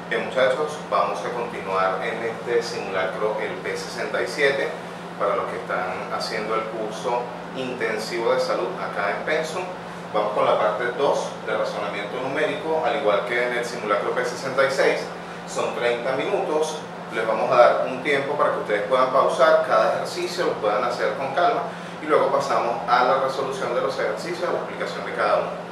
Bien, muchachos, vamos a continuar en este simulacro, el P67, para los que están haciendo el curso intensivo de salud acá en Pensum. Vamos con la parte 2 de razonamiento numérico, al igual que en el simulacro P66. Son 30 minutos, les vamos a dar un tiempo para que ustedes puedan pausar cada ejercicio, lo puedan hacer con calma y luego pasamos a la resolución de los ejercicios, a la explicación de cada uno.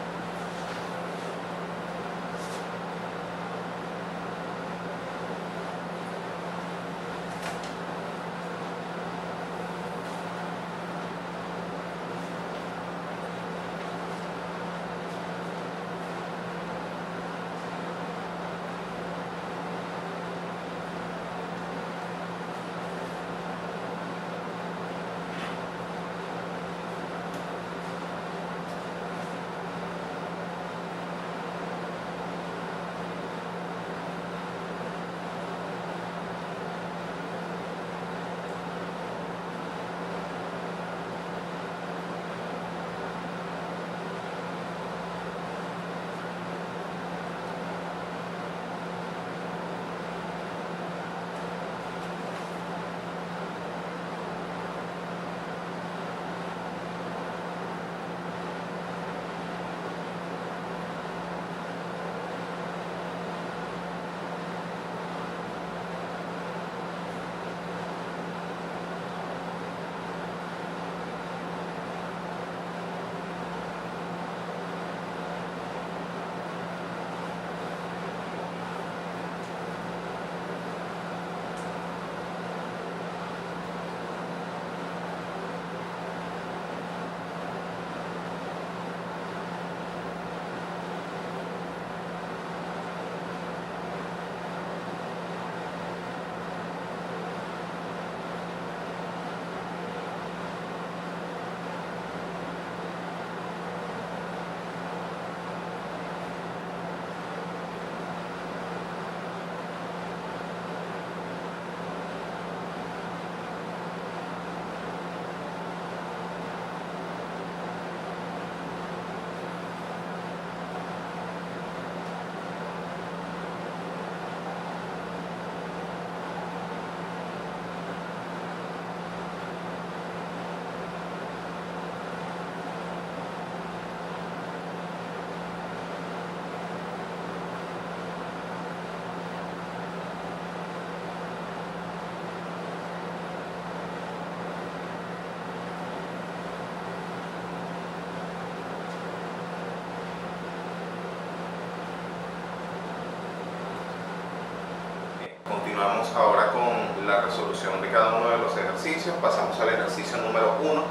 Continuamos ahora con la resolución de cada uno de los ejercicios. Pasamos al ejercicio número 1.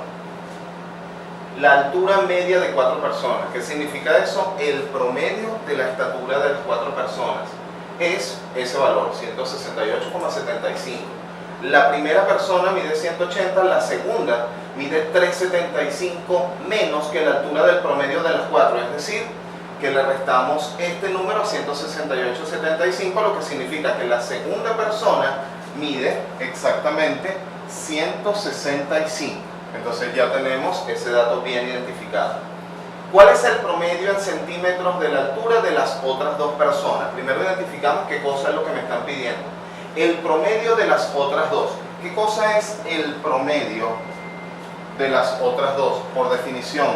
La altura media de 4 personas. ¿Qué significa eso? El promedio de la estatura de las 4 personas es ese valor, 168,75. La primera persona mide 180, la segunda mide 375 menos que la altura del promedio de las 4, es decir, que le restamos este número a 168,75, lo que significa que la segunda persona mide exactamente 165. Entonces ya tenemos ese dato bien identificado. ¿Cuál es el promedio en centímetros de la altura de las otras 2 personas? Primero identificamos qué cosa es lo que me están pidiendo. El promedio de las otras 2. ¿Qué cosa es el promedio de las otras 2? Por definición,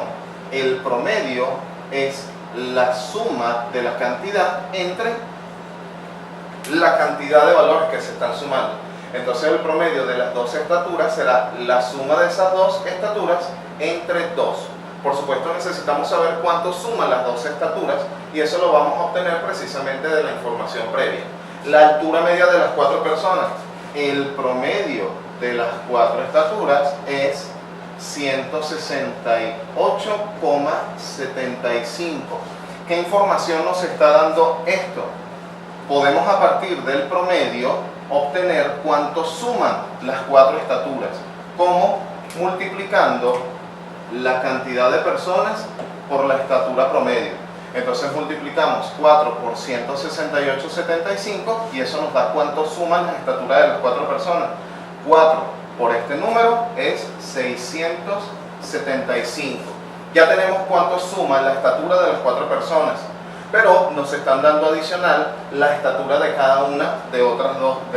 el promedio es la suma de la cantidad entre la cantidad de valores que se están sumando. Entonces el promedio de las 2 estaturas será la suma de esas 2 estaturas entre 2. Por supuesto necesitamos saber cuánto suman las 2 estaturas y eso lo vamos a obtener precisamente de la información previa. La altura media de las 4 personas. El promedio de las 4 estaturas es 168,75. ¿Qué información nos está dando esto? Podemos a partir del promedio obtener cuánto suman las 4 estaturas. ¿Cómo? Multiplicando la cantidad de personas por la estatura promedio. Entonces multiplicamos 4 por 168,75 y eso nos da cuánto suman las estaturas de las 4 personas. 4 por este número es 675. Ya tenemos cuánto suma la estatura de las 4 personas. pero nos están dando adicional la estatura de cada una de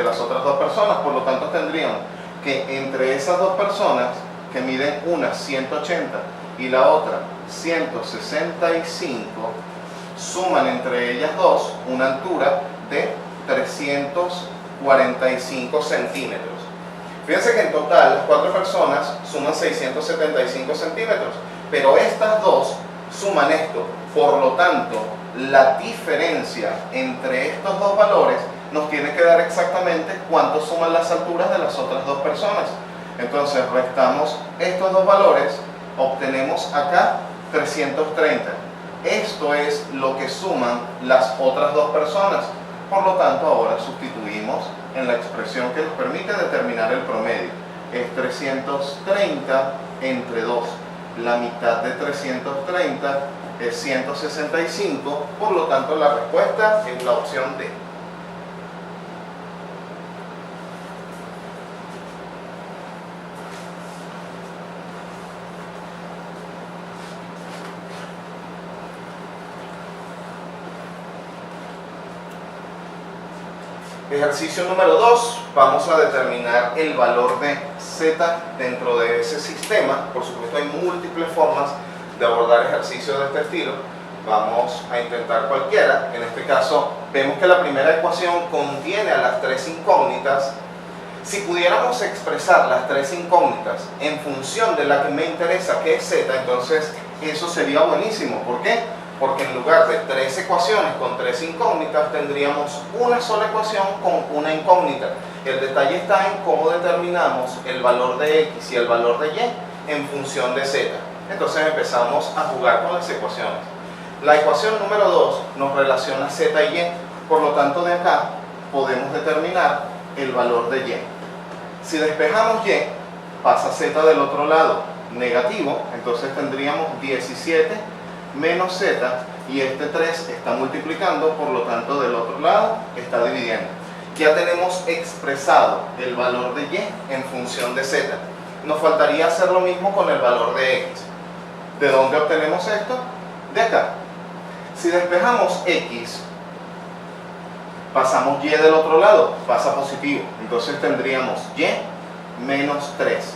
las otras dos personas. Por lo tanto, tendríamos que entre esas dos personas, que miden una 180 y la otra 165, suman entre ellas dos una altura de 345 centímetros. Fíjense que en total las cuatro personas suman 675 centímetros, pero estas dos suman esto. Por lo tanto, la diferencia entre estos dos valores nos tiene que dar exactamente cuánto suman las alturas de las otras dos personas. Entonces restamos estos dos valores, obtenemos acá 330. Esto es lo que suman las otras dos personas. Por lo tanto, ahora sustituimos en la expresión que nos permite determinar el promedio. Es 330 entre 2. La mitad de 330 es 165, por lo tanto la respuesta es la opción D. Ejercicio número 2, vamos a determinar el valor de Z dentro de ese sistema. Por supuesto, hay múltiples formas de abordar ejercicios de este estilo. Vamos a intentar cualquiera. En este caso, vemos que la primera ecuación contiene a las tres incógnitas. Si pudiéramos expresar las tres incógnitas en función de la que me interesa, que es Z, entonces eso sería buenísimo. ¿Por qué? Porque en lugar de tres ecuaciones con tres incógnitas, tendríamos una sola ecuación con una incógnita. El detalle está en cómo determinamos el valor de X y el valor de Y en función de Z. Entonces empezamos a jugar con las ecuaciones. La ecuación número 2 nos relaciona Z y Y, por lo tanto de acá podemos determinar el valor de Y. Si despejamos Y, pasa Z del otro lado, negativo, entonces tendríamos 17 menos Z, y este 3 está multiplicando, por lo tanto del otro lado está dividiendo. Ya tenemos expresado el valor de Y en función de Z. Nos faltaría hacer lo mismo con el valor de X. ¿De dónde obtenemos esto? De acá. Si despejamos X, pasamos Y del otro lado, pasa positivo, entonces tendríamos Y menos 3.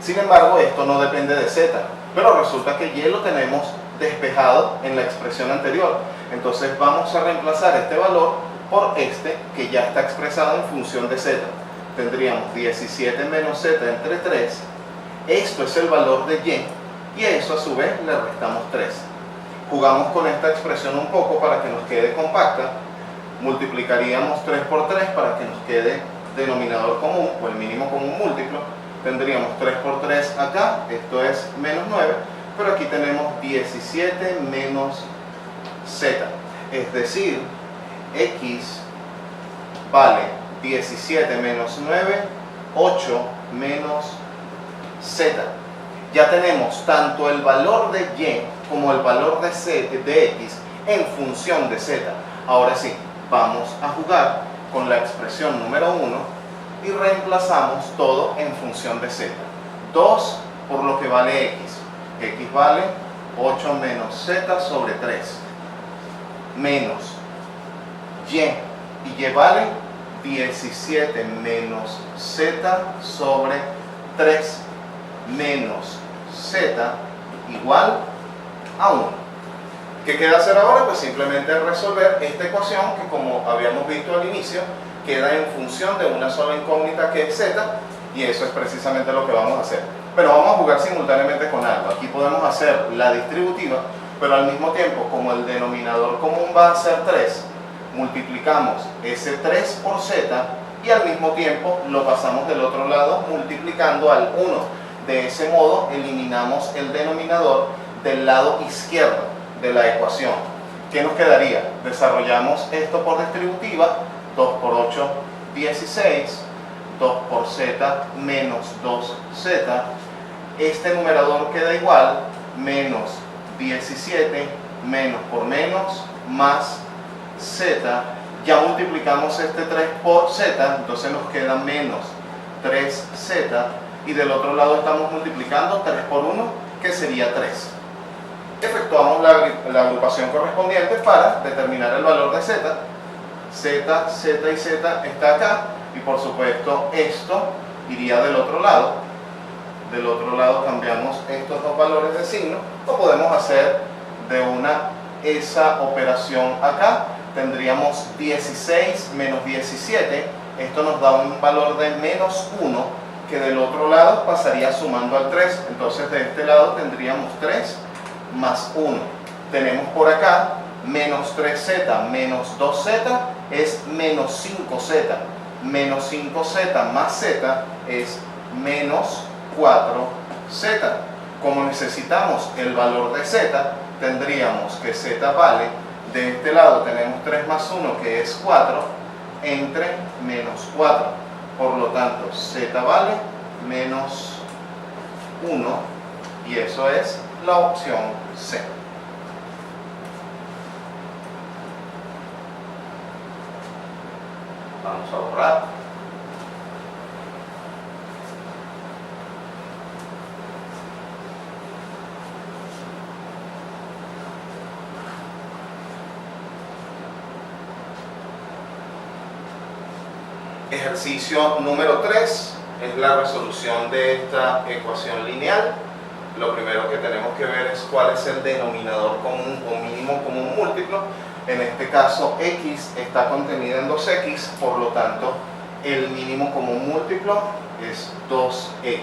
Sin embargo, esto no depende de Z, pero resulta que Y lo tenemos despejado en la expresión anterior. Entonces vamos a reemplazar este valor por este que ya está expresado en función de Z. Tendríamos 17 menos Z entre 3. Esto es el valor de Y, y a eso a su vez le restamos 3. Jugamos con esta expresión un poco para que nos quede compacta. Multiplicaríamos 3 por 3 para que nos quede denominador común o el mínimo común múltiplo. Tendríamos 3 por 3 acá, esto es menos 9. Pero aquí tenemos 17 menos Z, es decir, X vale 17 menos 9, 8 menos Z. Ya tenemos tanto el valor de Y como el valor de X en función de Z. Ahora sí, vamos a jugar con la expresión número 1 y reemplazamos todo en función de Z. 2 por lo que vale X. X vale 8 menos Z sobre 3, menos Y, y Y vale 17 menos Z sobre 3, menos Z igual a 1. ¿Qué queda hacer ahora? Pues simplemente resolver esta ecuación que, como habíamos visto al inicio, queda en función de una sola incógnita que es Z, y eso es precisamente lo que vamos a hacer. Pero vamos a jugar simultáneamente con algo. Aquí podemos hacer la distributiva, pero al mismo tiempo, como el denominador común va a ser 3, multiplicamos ese 3 por Z y al mismo tiempo lo pasamos del otro lado multiplicando al 1. De ese modo eliminamos el denominador del lado izquierdo de la ecuación. ¿Qué nos quedaría? Desarrollamos esto por distributiva. 2 por 8, 16. 2 por Z menos 2Z. Este numerador queda igual, menos 17, menos por menos, más Z. Ya multiplicamos este 3 por Z, entonces nos queda menos 3Z. Y del otro lado estamos multiplicando 3 por 1, que sería 3. efectuamos la agrupación correspondiente para determinar el valor de z. Z, Z y Z está acá, y por supuesto esto iría del otro lado. Del otro lado cambiamos estos dos valores de signo, o podemos hacer de esa operación acá. Tendríamos 16 menos 17, esto nos da un valor de menos 1, que del otro lado pasaría sumando al 3, entonces de este lado tendríamos 3 más 1. Tenemos por acá menos 3z menos 2z es menos 5z, menos 5z más z es menos 4z. Como necesitamos el valor de z, tendríamos que z vale, de este lado tenemos 3 más 1 que es 4, entre menos 4. Por lo tanto, z vale menos 1, y eso es la opción C. Vamos a borrar. Ejercicio número 3 es la resolución de esta ecuación lineal. Lo primero que tenemos que ver es cuál es el denominador común o mínimo común múltiplo. En este caso x está contenida en 2x, por lo tanto el mínimo común múltiplo es 2x.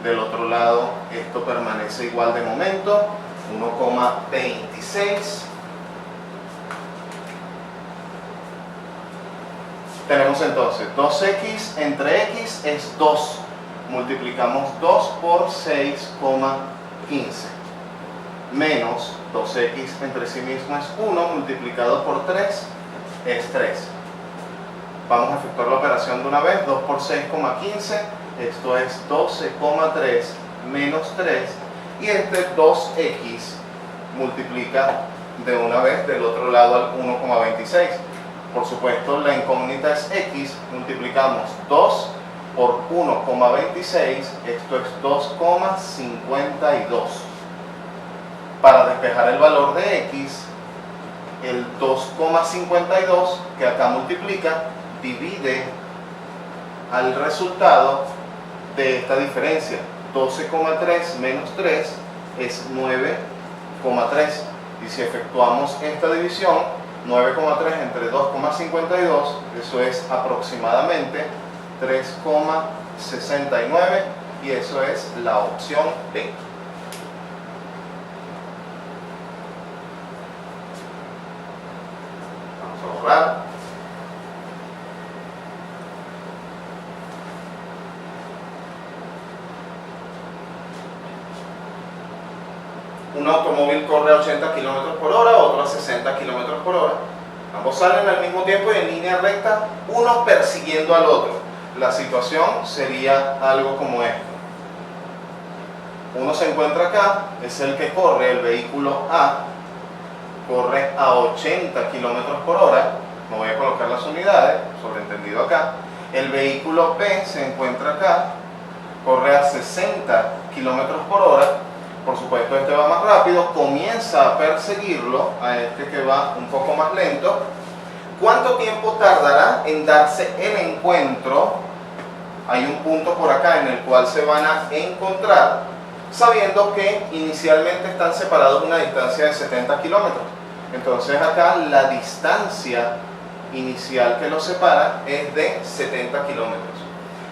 Del otro lado esto permanece igual de momento, 1,26. Tenemos entonces 2x entre x es 2. Multiplicamos 2 por 6,15. Menos 2x entre sí mismo es 1, multiplicado por 3 es 3. Vamos a efectuar la operación de una vez. 2 por 6,15, esto es 12,3 menos 3. Y este 2x multiplica de una vez del otro lado al 1,26. Por supuesto, la incógnita es x, multiplicamos 2 por 1,26, esto es 2,52. Para despejar el valor de x, el 2,52 que acá multiplica, divide al resultado de esta diferencia. 12,3 menos 3 es 9,3. Y si efectuamos esta división, 9,3 entre 2,52, eso es aproximadamente 3,69, y eso es la opción B. Vamos a borrar. Un automóvil corre a 80 km por hora, otro a 60 km por hora. Ambos salen al mismo tiempo y en línea recta, uno persiguiendo al otro. La situación sería algo como esto. Uno se encuentra acá, es el que corre, el vehículo A, corre a 80 km por hora. Me voy a colocar las unidades, sobreentendido acá. El vehículo B se encuentra acá, corre a 60 km por hora. Por supuesto, este va más rápido, comienza a perseguirlo, a este que va un poco más lento. ¿Cuánto tiempo tardará en darse el encuentro? Hay un punto por acá en el cual se van a encontrar, sabiendo que inicialmente están separados una distancia de 70 kilómetros. Entonces acá la distancia inicial que los separa es de 70 kilómetros.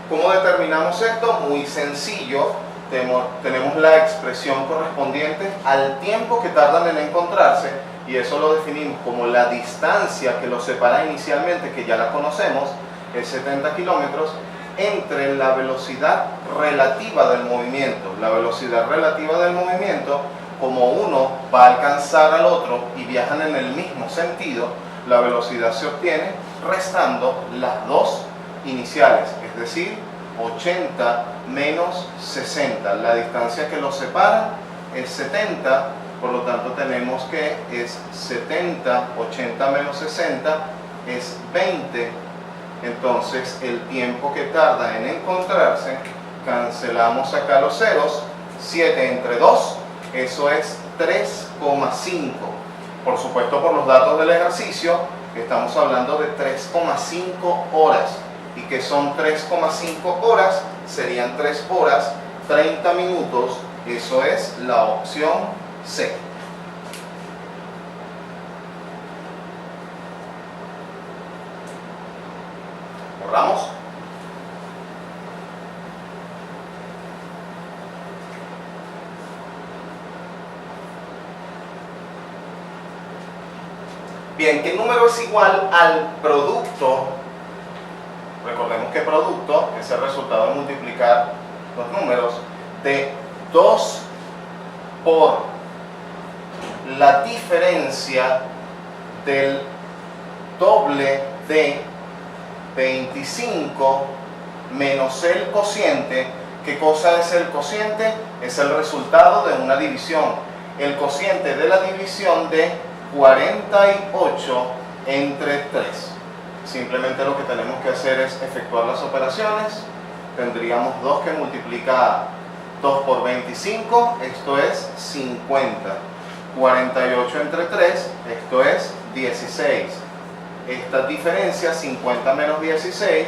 ¿Cómo determinamos esto? Muy sencillo. Tenemos la expresión correspondiente al tiempo que tardan en encontrarse, y eso lo definimos como la distancia que los separa inicialmente, que ya la conocemos, es 70 kilómetros, entre la velocidad relativa del movimiento. La velocidad relativa del movimiento, como uno va a alcanzar al otro y viajan en el mismo sentido, la velocidad se obtiene restando las dos iniciales, es decir, 80 menos 60. La distancia que los separa es 70, por lo tanto tenemos que es 70, 80 menos 60 es 20. Entonces el tiempo que tarda en encontrarse, cancelamos acá los ceros, 7 entre 2, eso es 3,5. Por supuesto, por los datos del ejercicio, estamos hablando de 3,5 horas. ¿Y qué son 3,5 horas? Serían 3 horas, 30 minutos. Eso es la opción C. Borramos. Bien, ¿qué número es igual al producto? Recordemos que producto es el resultado de multiplicar los números de 2 por la diferencia del doble de 25 menos el cociente. ¿Qué cosa es el cociente? Es el resultado de una división. El cociente de la división de 48 entre 3. Simplemente lo que tenemos que hacer es efectuar las operaciones. Tendríamos 2 que multiplica 2 por 25, esto es 50. 48 entre 3, esto es 16. Esta diferencia, 50 menos 16,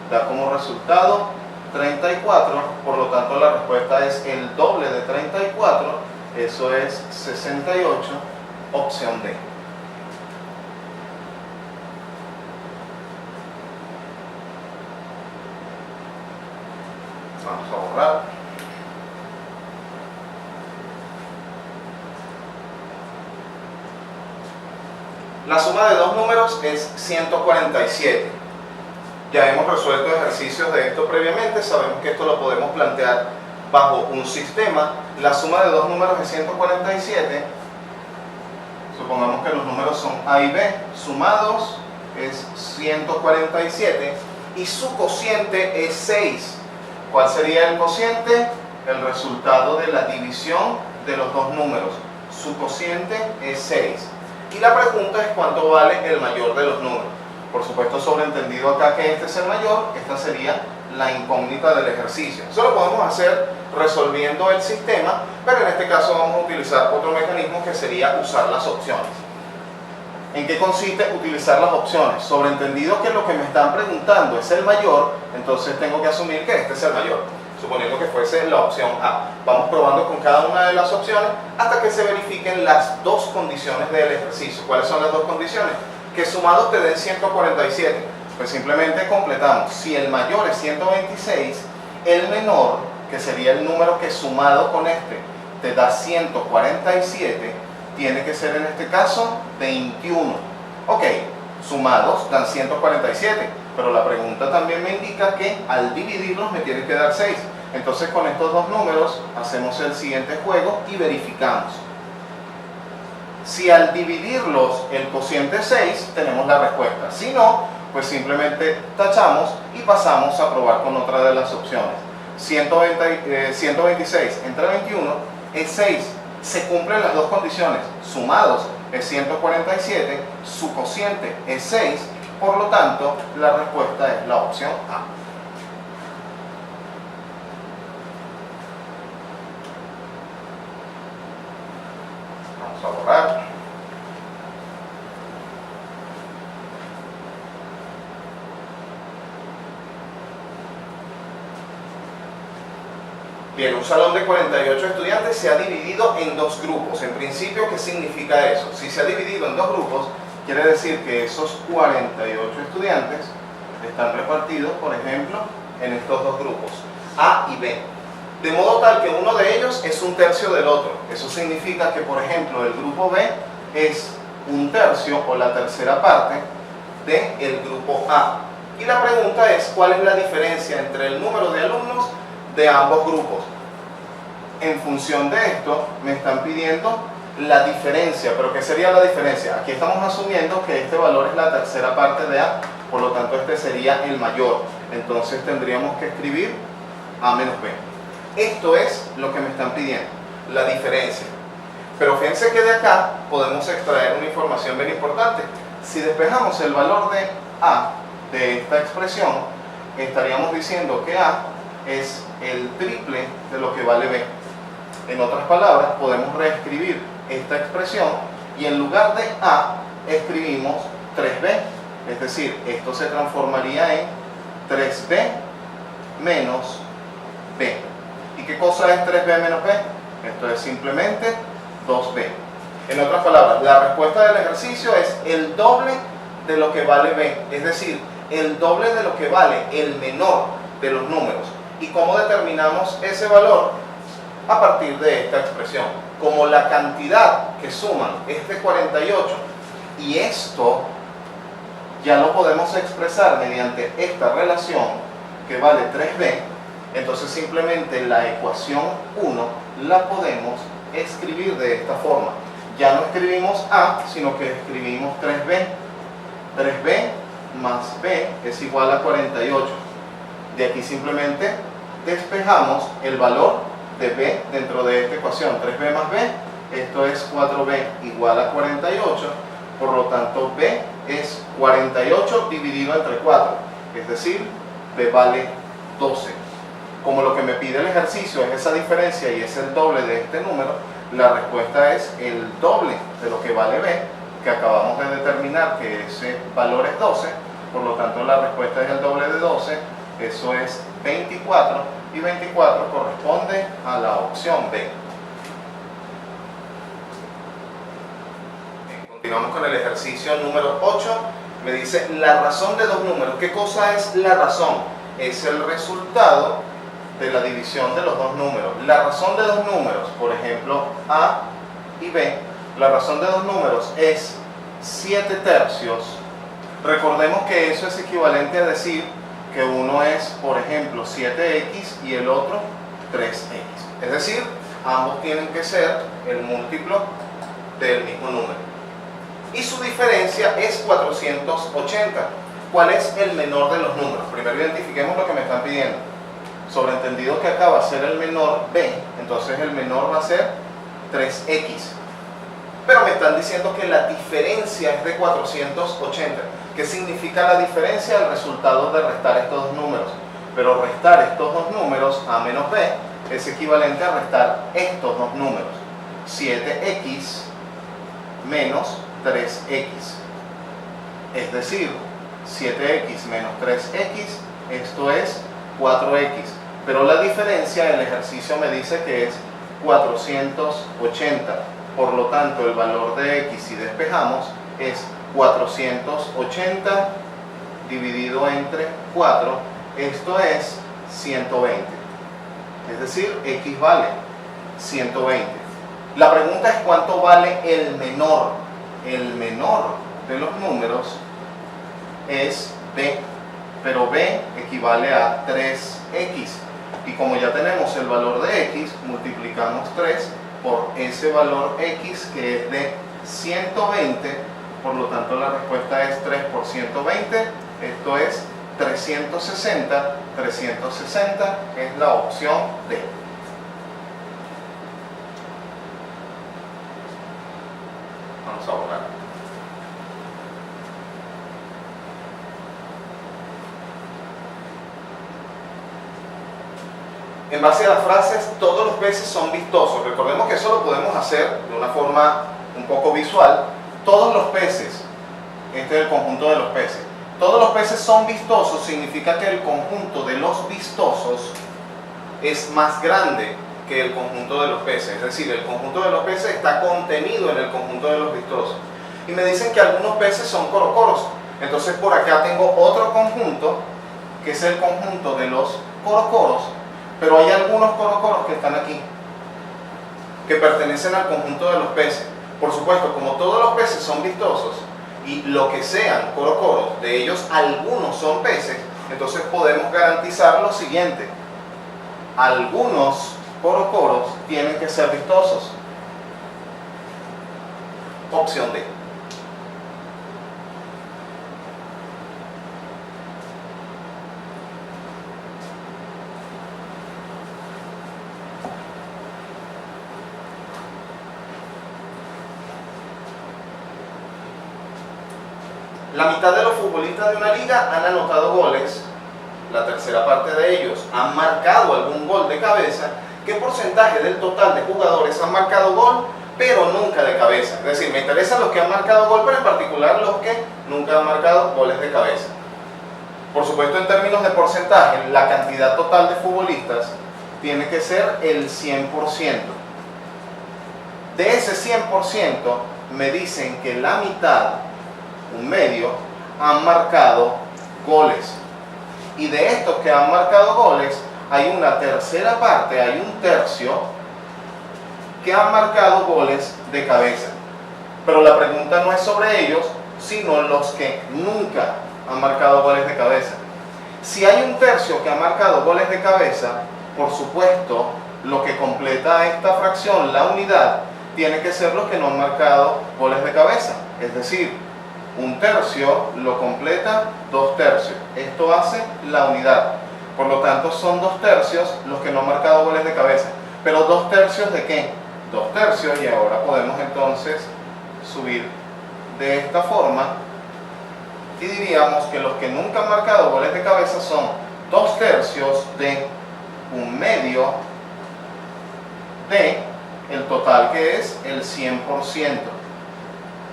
da como resultado 34. Por lo tanto, la respuesta es el doble de 34, eso es 68. Opción D. Vamos a borrar. La suma de dos números es 147. Ya hemos resuelto ejercicios de esto previamente, sabemos que esto lo podemos plantear bajo un sistema. La suma de dos números es 147. Supongamos que los números son A y B, sumados es 147 y su cociente es 6. ¿Cuál sería el cociente? El resultado de la división de los dos números. Su cociente es 6. Y la pregunta es cuánto vale el mayor de los números. Por supuesto, sobreentendido acá que este es el mayor, esta sería la incógnita del ejercicio. Eso lo podemos hacer resolviendo el sistema, pero en este caso vamos a utilizar otro mecanismo que sería usar las opciones. ¿En qué consiste utilizar las opciones? Sobreentendido que lo que me están preguntando es el mayor, entonces tengo que asumir que este es el mayor, suponiendo que fuese la opción A. Vamos probando con cada una de las opciones hasta que se verifiquen las dos condiciones del ejercicio. ¿Cuáles son las dos condiciones? Que sumados te den 147. Pues simplemente completamos. Si el mayor es 126, el menor, que sería el número que sumado con este te da 147, tiene que ser en este caso 21. Ok, sumados dan 147, pero la pregunta también me indica que al dividirlos me tiene que dar 6. Entonces con estos dos números hacemos el siguiente juego y verificamos. Si al dividirlos el cociente es 6, tenemos la respuesta. Si no, pues simplemente tachamos y pasamos a probar con otra de las opciones. 126 entre 21 es 6. Se cumplen las dos condiciones. Sumados es 147, su cociente es 6, por lo tanto la respuesta es la opción A. Vamos a borrar. Bien, un salón de 48 estudiantes se ha dividido en dos grupos. En principio, ¿qué significa eso? Si se ha dividido en dos grupos, quiere decir que esos 48 estudiantes están repartidos, por ejemplo, en estos dos grupos, A y B. De modo tal que uno de ellos es un tercio del otro. Eso significa que, por ejemplo, el grupo B es un tercio o la tercera parte del grupo A. Y la pregunta es, ¿cuál es la diferencia entre el número de alumnos de ambos grupos? En función de esto me están pidiendo la diferencia, pero ¿qué sería la diferencia? Aquí estamos asumiendo que este valor es la tercera parte de A, por lo tanto este sería el mayor, entonces tendríamos que escribir A menos B. Esto es lo que me están pidiendo, la diferencia. Pero fíjense que de acá podemos extraer una información bien importante. Si despejamos el valor de A de esta expresión, estaríamos diciendo que A es el triple de lo que vale B. En otras palabras, podemos reescribir esta expresión y en lugar de A escribimos 3B, es decir, esto se transformaría en 3B menos B. ¿Y qué cosa es 3B menos B? Esto es simplemente 2B. En otras palabras, la respuesta del ejercicio es el doble de lo que vale B, es decir, el doble de lo que vale el menor de los números. ¿Y cómo determinamos ese valor? A partir de esta expresión. Como la cantidad que suman es de 48 y esto ya lo podemos expresar mediante esta relación que vale 3B, entonces simplemente la ecuación 1 la podemos escribir de esta forma. Ya no escribimos A, sino que escribimos 3B. 3B más B es igual a 48. De aquí simplemente despejamos el valor de B dentro de esta ecuación. 3B más B, esto es 4B igual a 48. Por lo tanto, B es 48 dividido entre 4. Es decir, B vale 12. Como lo que me pide el ejercicio es esa diferencia y es el doble de este número, la respuesta es el doble de lo que vale B, que acabamos de determinar que ese valor es 12, por lo tanto la respuesta es el doble de 12, eso es 24, y 24 corresponde a la opción B. Continuamos con el ejercicio número 8, me dice la razón de dos números. ¿Qué cosa es la razón? Es el resultado de la división de los dos números. La razón de dos números, por ejemplo, A y B, la razón de dos números es 7 tercios. Recordemos que eso es equivalente a decir que uno es, por ejemplo, 7x y el otro 3x. Es decir, ambos tienen que ser el múltiplo del mismo número. Y su diferencia es 480. ¿Cuál es el menor de los números? Primero identifiquemos lo que me están pidiendo. Sobreentendido que acá va a ser el menor b, entonces el menor va a ser 3x. Pero me están diciendo que la diferencia es de 480. ¿Qué significa la diferencia? El resultado de restar estos dos números. Pero restar estos dos números, a menos b, es equivalente a restar estos dos números. 7x menos 3x. Es decir, 7x menos 3x, esto es 4x. Pero la diferencia, el ejercicio me dice que es 480. Por lo tanto, el valor de x, si despejamos, es 480 dividido entre 4. Esto es 120. Es decir, x vale 120. La pregunta es cuánto vale el menor. El menor de los números es b, pero b equivale a 3x. Y como ya tenemos el valor de x, multiplicamos 3 por ese valor x que es de 120, por lo tanto la respuesta es 3 por 120, esto es 360, 360 es la opción D. Vamos a borrar. En base a las frases, todos los peces son vistosos. Recordemos que eso lo podemos hacer de una forma un poco visual. Todos los peces, este es el conjunto de los peces. Todos los peces son vistosos, significa que el conjunto de los vistosos es más grande que el conjunto de los peces. Es decir, el conjunto de los peces está contenido en el conjunto de los vistosos. Y me dicen que algunos peces son corocoros. Entonces por acá tengo otro conjunto, que es el conjunto de los corocoros. Pero hay algunos corocoros que están aquí, que pertenecen al conjunto de los peces. Por supuesto, como todos los peces son vistosos, y lo que sean corocoros, de ellos algunos son peces, entonces podemos garantizar lo siguiente. Algunos corocoros tienen que ser vistosos. Opción D. La mitad de los futbolistas de una liga han anotado goles, la tercera parte de ellos han marcado algún gol de cabeza. ¿Qué ¿Qué porcentaje del total de jugadores han marcado gol, pero nunca de cabeza? Es decir, me interesan los que han marcado gol, pero en particular los que nunca han marcado goles de cabeza. Por supuesto, en términos de porcentaje, la cantidad total de futbolistas tiene que ser el 100%. De ese 100%, me dicen que la mitad, un medio, han marcado goles. Y de estos que han marcado goles, hay una tercera parte, hay un tercio, que han marcado goles de cabeza. Pero la pregunta no es sobre ellos, sino los que nunca han marcado goles de cabeza. Si hay un tercio que ha marcado goles de cabeza, por supuesto, lo que completa esta fracción, la unidad, tiene que ser los que no han marcado goles de cabeza. Es decir, un tercio lo completa 2 tercios. Esto hace la unidad. Por lo tanto, son 2 tercios los que no han marcado goles de cabeza. Pero 2 tercios ¿de qué? 2 tercios, y ahora podemos entonces subir de esta forma y diríamos que los que nunca han marcado goles de cabeza son 2 tercios de un medio de el total, que es el 100%.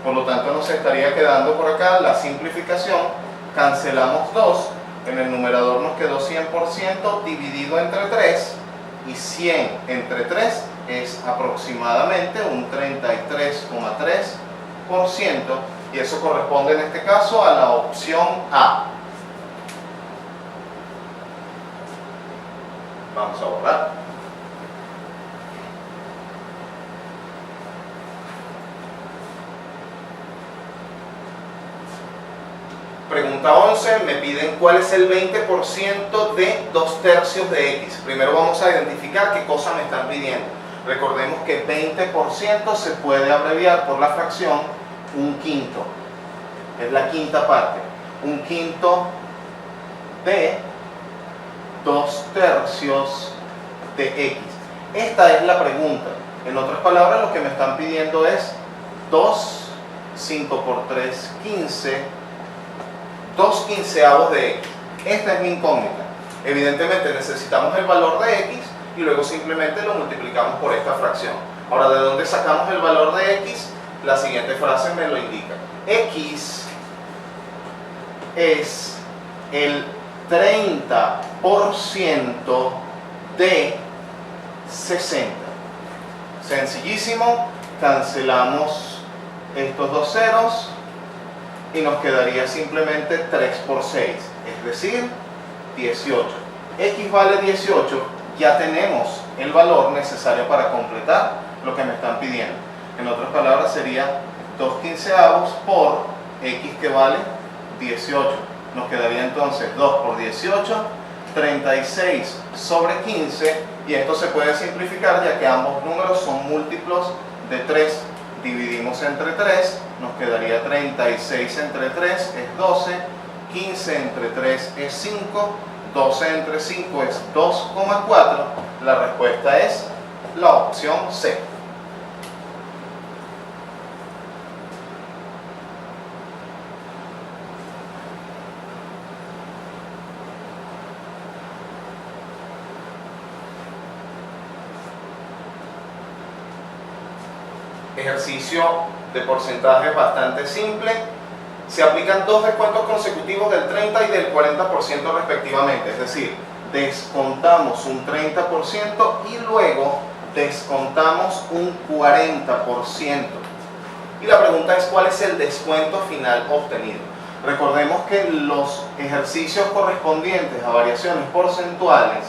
Por lo tanto, nos estaría quedando por acá la simplificación. Cancelamos 2, en el numerador nos quedó 100% dividido entre 3, y 100 entre 3 es aproximadamente un 33,3%, y eso corresponde en este caso a la opción A. Vamos a borrar. Pregunta 11, me piden cuál es el 20% de 2 tercios de X. Primero vamos a identificar qué cosa me están pidiendo. Recordemos que 20% se puede abreviar por la fracción un quinto. Es la quinta parte. Un quinto de 2 tercios de X. Esta es la pregunta. En otras palabras, lo que me están pidiendo es 2, 5 por 3, 15, 2 quinceavos de X. Esta es mi incógnita. Evidentemente necesitamos el valor de X y luego simplemente lo multiplicamos por esta fracción. Ahora, ¿de dónde sacamos el valor de X? La siguiente frase me lo indica. X es el 30% de 60. Sencillísimo, cancelamos estos 2 ceros y nos quedaría simplemente 3 por 6, es decir, 18. X vale 18, ya tenemos el valor necesario para completar lo que me están pidiendo. En otras palabras, sería 2 quinceavos por X, que vale 18. Nos quedaría entonces 2 por 18, 36 sobre 15, y esto se puede simplificar ya que ambos números son múltiplos de 3. Dividimos entre 3, nos quedaría 36 entre 3 es 12, 15 entre 3 es 5, 12 entre 5 es 2,4. La respuesta es la opción C. Ejercicio de porcentaje bastante simple. Se aplican 2 descuentos consecutivos del 30 y del 40% respectivamente, es decir, descontamos un 30% y luego descontamos un 40%. Y la pregunta es, ¿cuál es el descuento final obtenido? Recordemos que los ejercicios correspondientes a variaciones porcentuales,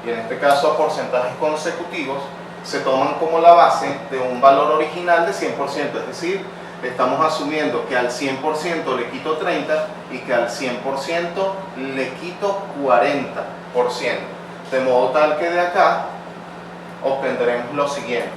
y en este caso a porcentajes consecutivos, se toman como la base de un valor original de 100%, es decir, estamos asumiendo que al 100% le quito 30 y que al 100% le quito 40%, de modo tal que de acá obtendremos lo siguiente.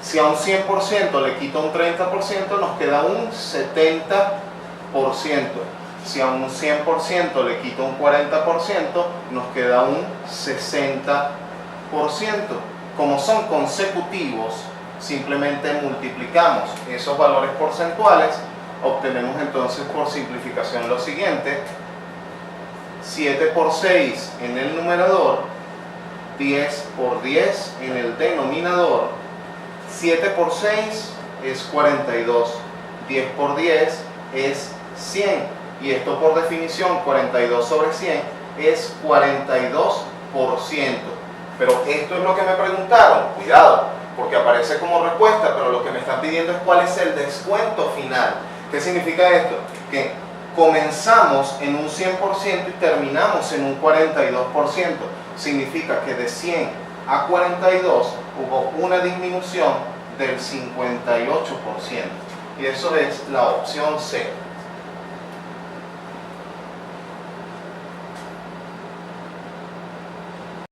Si a un 100% le quito un 30%, nos queda un 70%. Si a un 100% le quito un 40%, nos queda un 60%. Como son consecutivos, simplemente multiplicamos esos valores porcentuales, obtenemos entonces por simplificación lo siguiente: 7 por 6 en el numerador 10 por 10 en el denominador. 7 por 6 es 42. 10 por 10 es 100. Y esto por definición, 42 sobre 100 es 42%. Pero esto es lo que me preguntaron. Cuidado, porque aparece como respuesta, pero lo que me están pidiendo es cuál es el descuento final. ¿Qué significa esto? Que comenzamos en un 100% y terminamos en un 42%. Significa que de 100 a 42 hubo una disminución del 58%. Y eso es la opción C.